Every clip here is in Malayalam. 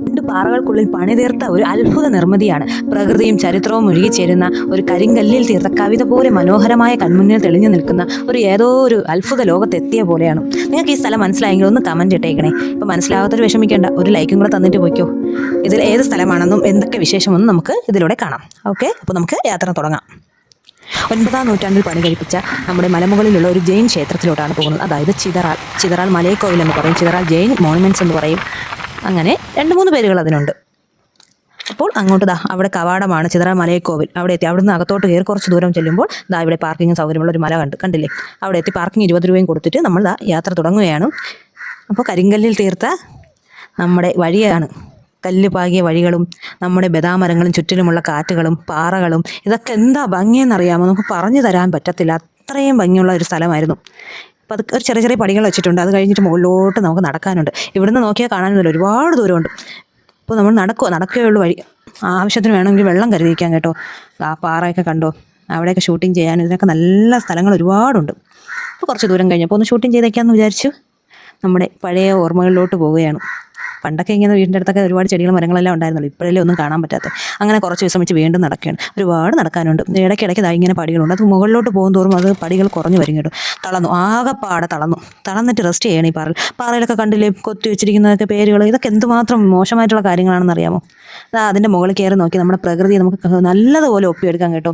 രണ്ട് പാറകൾക്കുള്ളിൽ പണിതീർത്ത ഒരു അത്ഭുത നിർമ്മിതിയാണ്. പ്രകൃതിയും ചരിത്രവും ഒഴുകിച്ചേരുന്ന ഒരു കരിങ്കല്ലിൽ തീർത്ത കവിത പോലെ മനോഹരമായ കൺമുന്നിൽ തെളിഞ്ഞു നിൽക്കുന്ന ഏതോ ഒരു അത്ഭുത ലോകത്തെത്തിയ പോലെയാണ്. നിങ്ങൾക്ക് ഈ സ്ഥലം മനസ്സിലായെങ്കിൽ ഒന്ന് കമന്റ് ഇട്ടേക്കണേ. ഇപ്പം മനസ്സിലാവാത്തൊരു വിഷമിക്കേണ്ട, ഒരു ലൈക്കും കൂടെ തന്നിട്ട് പോയിക്കോ. ഇതിൽ ഏത് സ്ഥലമാണെന്നും എന്തൊക്കെ വിശേഷമെന്നും നമുക്ക് ഇതിലൂടെ കാണാം. ഓക്കെ, അപ്പോൾ നമുക്ക് യാത്ര തുടങ്ങാം. 9-ാം നൂറ്റാണ്ടിൽ പണി കഴിപ്പിച്ച നമ്മുടെ മലമുകളിലുള്ള ഒരു ജെയിൻ ക്ഷേത്രത്തിലോട്ടാണ് പോകുന്നത്. അതായത് ചിതറാൽ മലയക്കോവിൽ എന്ന് പറയും, ചിതറാൽ ജെയിൻ മോണുമെന്റ്സ് എന്ന് പറയും. അങ്ങനെ 2-3 പേരുകൾ അതിനുണ്ട്. അപ്പോൾ അങ്ങോട്ട് അവിടെ കവാടമാണ് ചിതറാൽ മലയക്കോവിൽ. അവിടെ എത്തി അവിടുന്ന് അകത്തോട്ട് കയറി കുറച്ച് ദൂരം ചെല്ലുമ്പോൾ ഇവിടെ പാർക്കിംഗ് സൗകര്യമുള്ള ഒരു മല കണ്ടില്ലേ. അവിടെ എത്തി പാർക്കിംഗ് 20 രൂപയും കൊടുത്തിട്ട് നമ്മൾ യാത്ര തുടങ്ങുകയാണ്. അപ്പോൾ കരിങ്കല്ലിൽ തീർത്ത നമ്മുടെ വഴിയാണ്, കല്ല് പാകിയ വഴികളും നമ്മുടെ ബദാമരങ്ങളും ചുറ്റിലുമുള്ള കാറ്റുകളും പാറകളും ഇതൊക്കെ എന്താ ഭംഗിയെന്നറിയാമോ? നമുക്ക് പറഞ്ഞു തരാൻ പറ്റത്തില്ല, അത്രയും ഭംഗിയുള്ള ഒരു സ്ഥലമായിരുന്നു. അപ്പോൾ അത് ഒരു ചെറിയ ചെറിയ പടികൾ വെച്ചിട്ടുണ്ട്. അത് കഴിഞ്ഞിട്ട് മുകളിലോട്ട് നമുക്ക് നടക്കാനുണ്ട്. ഇവിടുന്ന് നോക്കിയാൽ കാണാനൊന്നുമില്ല, ഒരുപാട് ദൂരമുണ്ട്. അപ്പോൾ നമ്മൾ നടക്കുകയുള്ളൂ വഴി. ആവശ്യത്തിന് വേണമെങ്കിൽ വെള്ളം കരുതിയിരിക്കാം കേട്ടോ. ആ പാറയൊക്കെ കണ്ടോ, അവിടെയൊക്കെ ഷൂട്ടിങ് ചെയ്യാനും ഇതിനൊക്കെ നല്ല സ്ഥലങ്ങൾ ഒരുപാടുണ്ട്. അപ്പോൾ കുറച്ച് ദൂരം കഴിഞ്ഞപ്പോൾ ഒന്ന് ഷൂട്ടിങ് ചെയ്തേക്കാമെന്ന് വിചാരിച്ചു നമ്മുടെ പഴയ ഓർമ്മകളിലോട്ട് പോവുകയാണ്. പണ്ടൊക്കെ ഇങ്ങനെ വീടിൻ്റെ അടുത്തൊക്കെ ഒരുപാട് ചെടികളും മരങ്ങളെല്ലാം ഉണ്ടായിരുന്നുള്ളൂ. ഇപ്പോഴല്ലേ ഒന്നും കാണാൻ പറ്റാത്ത. അങ്ങനെ കുറച്ച് ദിവസം വെച്ച് വീണ്ടും നടക്കുകയാണ്. ഒരുപാട് നടക്കാനുണ്ട്. ഇടയ്ക്കിടയ്ക്ക് ഇങ്ങനെ പടികളുണ്ട്. അത് മുകളിലോട്ട് പോകും തോറും അത് പടികൾ കുറഞ്ഞു വരും കേട്ടോ. ആകെപ്പാടെ തളന്നിട്ട് റെസ്റ്റ് ചെയ്യണം. ഈ പാറയിലൊക്കെ കണ്ടില്ലേ കൊത്തി വെച്ചിരിക്കുന്നതൊക്കെ പേരുകൾ, ഇതൊക്കെ എന്തുമാത്രം മോശമായിട്ടുള്ള കാര്യങ്ങളാണെന്ന് അറിയാമോ? അതിൻ്റെ മുകളിൽ കയറി നോക്കി നമ്മുടെ പ്രകൃതിയെ നമുക്ക് നല്ലതുപോലെ ഒപ്പിയെടുക്കാം കേട്ടോ.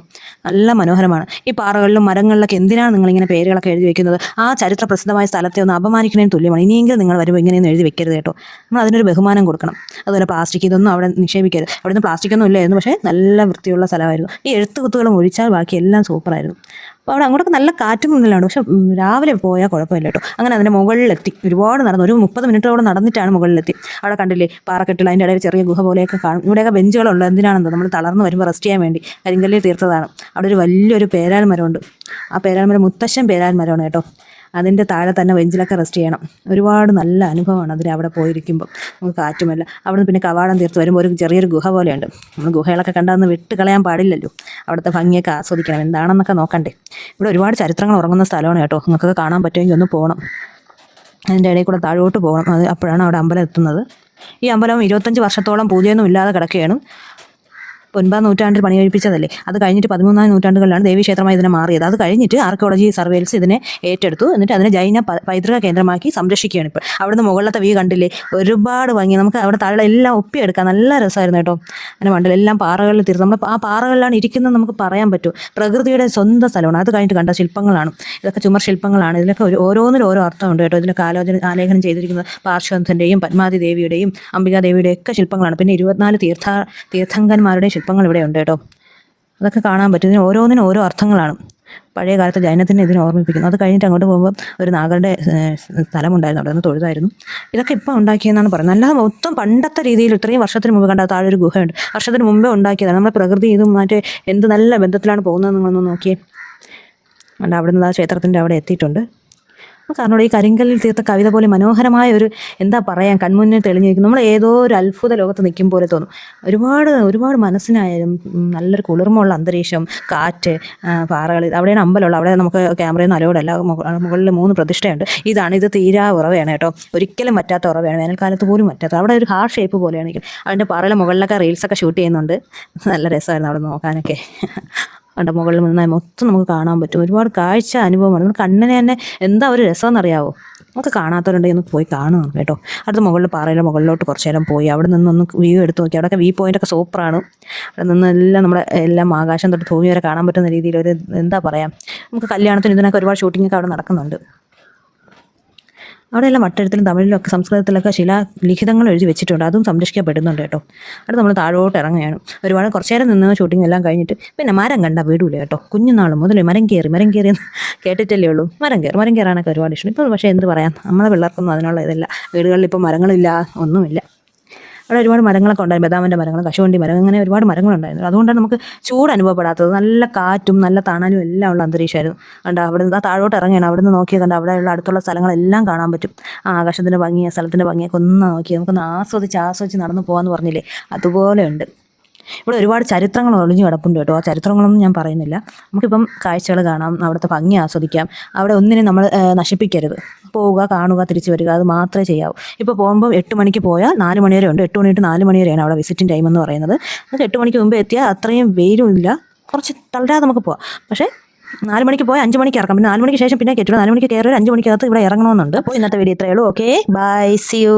നല്ല മനോഹരമാണ്. ഈ പാറകളിലും മരങ്ങളിലൊക്കെ എന്തിനാണ് നിങ്ങളിങ്ങനെ പേരുകളൊക്കെ എഴുതി വെക്കുന്നത്? ആ ചരിത്ര പ്രസിദ്ധമായ സ്ഥലത്തെ ഒന്ന് അപമാനിക്കുന്നതിന് തുല്യമാണ്. ഇനിയെങ്കിലും നിങ്ങൾ വരുമ്പോൾ ഇങ്ങനെയൊന്നും എഴുതി വെക്കരുത് കേട്ടോ. നമ്മൾ അതിനൊരു ബഹുമാനം കൊടുക്കണം. അതുപോലെ പ്ലാസ്റ്റിക് ഇതൊന്നും അവിടെ നിക്ഷേപിക്കരുത്. അവിടെ നിന്ന് പ്ലാസ്റ്റിക്കൊന്നും ഇല്ലായിരുന്നു, പക്ഷേ നല്ല വൃത്തിയുള്ള സ്ഥലമായിരുന്നു. ഈ എഴുത്തുകുത്തുകളും ഒഴിച്ചാൽ ബാക്കി എല്ലാം സൂപ്പറായിരുന്നു. അപ്പോൾ അവിടെ അങ്ങോട്ടൊക്കെ നല്ല കാറ്റും മുന്നിലാണ്. പക്ഷെ രാവിലെ പോയാൽ കുഴപ്പമില്ല കേട്ടോ. അങ്ങനെ അതിൻ്റെ മുകളിലെത്തി ഒരുപാട് നടന്നു. ഒരു 30 മിനിറ്റോടെ നടന്നിട്ടാണ് മുകളിലെത്തി. അവിടെ കണ്ടില്ലേ പാറക്കെട്ടിൽ, അതിൻ്റെ ഇടയിൽ ചെറിയ ഗുഹ പോലെയൊക്കെ കാണും. ഇവിടെയൊക്കെ ബെഞ്ചുകളുണ്ട്. എന്തിനാണെന്നോ നമ്മൾ തളർന്ന് വരുമ്പോൾ റെസ്റ്റ് ചെയ്യാൻ വേണ്ടി. കരിങ്കല്ലിൽ തീർത്തതാണ്. അവിടെ ഒരു വലിയൊരു പേരാൽ മരമുണ്ട്. ആ പേരാൽ മരം മുത്തശ്ശൻ പേരാൽ മരമാണ് കേട്ടോ. അതിൻ്റെ താഴെ തന്നെ ബെഞ്ചിലൊക്കെ റെസ്റ്റ് ചെയ്യണം. ഒരുപാട് നല്ല അനുഭവമാണ് അതിൽ അവിടെ പോയിരിക്കുമ്പോൾ. നമുക്ക് കാറ്റുമല്ല. അവിടെ നിന്ന് പിന്നെ കവാടം തീർത്ത് വരുമ്പോൾ ഒരു ചെറിയൊരു ഗുഹ പോലെയുണ്ട്. നമ്മൾ ഗുഹകളൊക്കെ കണ്ടാന്ന് വിട്ട് കളയാൻ പാടില്ലല്ലോ. അവിടുത്തെ ഭംഗിയൊക്കെ ആസ്വദിക്കണം. എന്താണെന്നൊക്കെ നോക്കണ്ടേ. ഇവിടെ ഒരുപാട് ചരിത്രങ്ങൾ ഉറങ്ങുന്ന സ്ഥലമാണ് കേട്ടോ. നിങ്ങൾക്കൊക്കെ കാണാൻ പറ്റുമെങ്കിൽ ഒന്ന് പോകണം. അതിൻ്റെ ഇടയിൽ കൂടെ താഴോട്ട് പോകണം. അപ്പോഴാണ് അവിടെ അമ്പലം എത്തുന്നത്. ഈ അമ്പലം 25 വർഷത്തോളം പൂജയൊന്നും ഇല്ലാതെ കിടക്കുകയാണ്. 9-ാം നൂറ്റാണ്ടിൽ പണി കഴിപ്പിച്ചതല്ലേ. അത് കഴിഞ്ഞിട്ട് 13-ാം നൂറ്റാണ്ടുകളിലാണ് ദേവീക്ഷേത്രമായി ഇതിനെ മാറിയത്. അത് കഴിഞ്ഞിട്ട് ആർക്കിയോളജി സർവേൽസ് ഇതിനെ ഏറ്റെടുത്തു. എന്നിട്ട് അതിനെ ജൈന പൈതൃക കേന്ദ്രമാക്കി സംരക്ഷിക്കുകയാണ് ഇപ്പോൾ. അവിടുന്ന് മുകളിലത്തെ വ്യൂ കണ്ടില്ലേ, ഒരുപാട് ഭംഗി. നമുക്ക് അവിടെ താഴെ എല്ലാം ഒപ്പിയെടുക്കാം. നല്ല രസമായിരുന്നു കേട്ടോ. അങ്ങനെ മണ്ടലെല്ലാം പാറകളിൽ തീർത്ത് നമ്മൾ ആ പാറകളിലാണ് ഇരിക്കുന്നത് നമുക്ക് പറയാൻ പറ്റും. പ്രകൃതിയുടെ സ്വന്തം സ്ഥലമാണ്. അത് കഴിഞ്ഞിട്ട് കണ്ട ശില്പങ്ങളാണ് ഇതൊക്കെ, ചുമർ ശില്പങ്ങളാണ്. ഇതിലൊക്കെ ഓരോന്നിനും ഓരോ അർത്ഥമുണ്ട് കേട്ടോ. ഇതിലൊക്കെ ആലേഖനം ചെയ്തിരിക്കുന്നത് പാർശ്വനാഥൻ്റെയും പത്മാവതി ദേവിയുടെയും അംബികാദേവിയുടെയും ഒക്കെ ശില്പങ്ങളാണ്. പിന്നെ 24 തീർത്ഥങ്കന്മാരുടെ ശില്പങ്ങൾ ഇവിടെ ഉണ്ട് കേട്ടോ. അതൊക്കെ കാണാൻ പറ്റും. ഇതിന് ഓരോന്നിനും ഓരോ അർത്ഥങ്ങളാണ്. പഴയ കാലത്ത് ജൈനത്തിനെ ഇതിനെ ഓർമ്മിപ്പിക്കുന്നു. അത് കഴിഞ്ഞിട്ട് അങ്ങോട്ട് പോകുമ്പോൾ ഒരു നാഗരുടെ സ്ഥലമുണ്ടായിരുന്നു, അവിടെ നിന്ന് തൊഴുതായിരുന്നു. ഇതൊക്കെ ഇപ്പം ഉണ്ടാക്കിയെന്നാണ് പറയുന്നത്. അല്ലാതെ മൊത്തം പണ്ടത്തെ രീതിയിൽ ഇത്രയും വർഷത്തിന് മുമ്പ് കണ്ട താഴെ ഒരു ഗുഹയുണ്ട്. വർഷത്തിന് മുമ്പേ ഉണ്ടാക്കിയതാണ്. നമ്മുടെ പ്രകൃതി ഇതും മറ്റേ എന്ത് നല്ല ബന്ധത്തിലാണ് പോകുന്നത് നിങ്ങളൊന്ന് നോക്കിയേ. അതുകൊണ്ട് അവിടെ നിന്ന് ആ ക്ഷേത്രത്തിൻ്റെ അവിടെ എത്തിയിട്ടുണ്ട്. കാരണം ഈ കരിങ്കല്ലിൽ തീർത്ത കവിത പോലെ മനോഹരമായ ഒരു എന്താ പറയാൻ കൺമുന്നിൽ തെളിഞ്ഞിരിക്കും. നമ്മൾ ഏതോ ഒരു അത്ഭുത ലോകത്ത് നിൽക്കും പോലെ തോന്നും. ഒരുപാട് മനസ്സിനായാലും നല്ലൊരു കുളിർമുള്ള അന്തരീക്ഷം, കാറ്റ്, പാറകൾ. അവിടെയാണ് അമ്പലമുള്ളത്. അവിടെ നമുക്ക് ക്യാമറയൊന്നും അലോഡല്ല. മുകളിൽ 3 പ്രതിഷ്ഠയുണ്ട്. ഇത് തീരാ ഉറവയാണ് കേട്ടോ. ഒരിക്കലും പറ്റാത്ത ഉറവയാണ്. വേനൽക്കാലത്ത് പോലും പറ്റാത്ത. അവിടെ ഒരു ഹാർട്ട് ഷേപ്പ് പോലെയാണ്. അതിൻ്റെ പാറയുടെ മുകളിലൊക്കെ റീൽസൊക്കെ ഷൂട്ട് ചെയ്യുന്നുണ്ട്. നല്ല രസമായിരുന്നു അവിടെ നോക്കാനൊക്കെ. അവിടെ മുകളിൽ നിന്നാൽ മൊത്തം നമുക്ക് കാണാൻ പറ്റും. ഒരുപാട് കാഴ്ച അനുഭവമാണ്. നമ്മൾ കണ്ണിന് തന്നെ എന്താ ഒരു രസമെന്നറിയാവോ. നമുക്ക് കാണാത്തവരുണ്ടെങ്കിൽ ഒന്ന് പോയി കാണുന്നു കേട്ടോ. അടുത്ത മുകളിൽ പാറയുടെ മുകളിലോട്ട് കുറച്ച് നേരം പോയി അവിടെ നിന്നൊന്ന് വ്യൂ എടുത്ത് നോക്കി. അവിടെയൊക്കെ വ്യൂ പോയിൻ്റൊക്കെ സൂപ്പറാണ്. അവിടെ നിന്ന് എല്ലാം ആകാശം തൊട്ട് ഭൂമി വരെ കാണാൻ പറ്റുന്ന രീതിയിൽ ഒരു എന്താ പറയുക, നമുക്ക് കല്യാണത്തിന് ഇതിനൊക്കെ ഒരുപാട് ഷൂട്ടിങ്ങൊക്കെ അവിടെ നടക്കുന്നുണ്ട്. അവിടെയെല്ലാം മറ്റെഴുത്തിലും തമിഴിലൊക്കെ സംസ്കൃതത്തിലൊക്കെ ശിലാലിഖിതങ്ങൾ എഴുതി വെച്ചിട്ടുണ്ട്. അതും സംരക്ഷിക്കപ്പെടുന്നുണ്ട് കേട്ടോ. അവിടെ നമ്മൾ താഴോട്ട് ഇറങ്ങുകയാണ്. കുറച്ച് നേരം നിന്ന് ഷൂട്ടിംഗ് എല്ലാം കഴിഞ്ഞിട്ട് പിന്നെ മരം കണ്ട വീടില്ല കേട്ടോ. കുഞ്ഞുനാളും മുതൽ മരം കയറി കേട്ടിട്ടല്ലേ ഉള്ളൂ. മരം കയറാനൊക്കെ ഒരുപാട് ഇഷ്ടം. ഇപ്പോൾ പക്ഷേ എന്ത് പറയാം, നമ്മളെ പിള്ളേർക്കൊന്നും അതിനുള്ള ഇതില്ല. വീടുകളിൽ ഇപ്പോൾ മരങ്ങളില്ല, ഒന്നുമില്ല. അവിടെ ഒരുപാട് മരങ്ങളൊക്കെ ഉണ്ടായിരുന്നു. ബദാമിൻ്റെ മരങ്ങൾ, കശുവണ്ടി മരം, അങ്ങനെ ഒരുപാട് മരങ്ങളുണ്ടായിരുന്നു. അതുകൊണ്ടാണ് നമുക്ക് ചൂട് അനുഭവപ്പെടാത്തത്. നല്ല കാറ്റും നല്ല തണലും എല്ലാം ഉള്ള അന്തരീക്ഷമായിരുന്നു. കണ്ട അവിടെ നിന്ന് താഴോട്ട് ഇറങ്ങിയാണ്. അവിടെ നിന്ന് നോക്കിയാൽ കണ്ട അവിടെയുള്ള അടുത്തുള്ള സ്ഥലങ്ങളെല്ലാം കാണാൻ പറ്റും. ആ ആകാശത്തിൻ്റെ ഭംഗിയെ, സ്ഥലത്തിൻ്റെ ഭംഗിയൊക്കെ ഒന്ന് നോക്കി നമുക്കൊന്ന് ആസ്വദിച്ച് നടന്നു പോകാമെന്ന് പറഞ്ഞില്ലേ, അതുപോലെ ഉണ്ട്. ഇവിടെ ഒരുപാട് ചരിത്രങ്ങൾ ഒളിഞ്ഞു കിടപ്പുണ്ട് കേട്ടോ. ആ ചരിത്രങ്ങളൊന്നും ഞാൻ പറയുന്നില്ല. നമുക്കിപ്പം കാഴ്ചകൾ കാണാം, അവിടുത്തെ ഭംഗി ആസ്വദിക്കാം. അവിടെ ഒന്നിനും നമ്മൾ നശിപ്പിക്കരുത്. പോവുക, കാണുക, തിരിച്ചു വരിക, അത് മാത്രമേ ചെയ്യാവൂ. ഇപ്പോൾ പോകുമ്പോൾ 8 മണിക്ക് പോയാൽ 4 മണി വരെ ഉണ്ട്. 8 മണി to 4 മണി വരെയാണ് അവിടെ വിസിറ്റിംഗ് ടൈം എന്ന് പറയുന്നത്. നമുക്ക് 8 മണിക്ക് മുമ്പ് എത്തിയാൽ അത്രയും വെയിലും ഇല്ല, കുറച്ച് തളരാതെ നമുക്ക് പോവാം. പക്ഷേ 4 മണിക്ക് പോയാൽ 5 മണിക്ക് ഇറക്കാം. പിന്നെ 4 മണിക്ക് ശേഷം പിന്നെ കയറ്റുള്ളൂ. 4 മണിക്ക് കയറി 5 മണിക്കകത്ത് ഇവിടെ ഇറങ്ങണമെന്നുണ്ട്. അപ്പോൾ ഇന്നത്തെ വീഡിയോ ഇത്രയേ ഉള്ളൂ. Okay, bye, see U.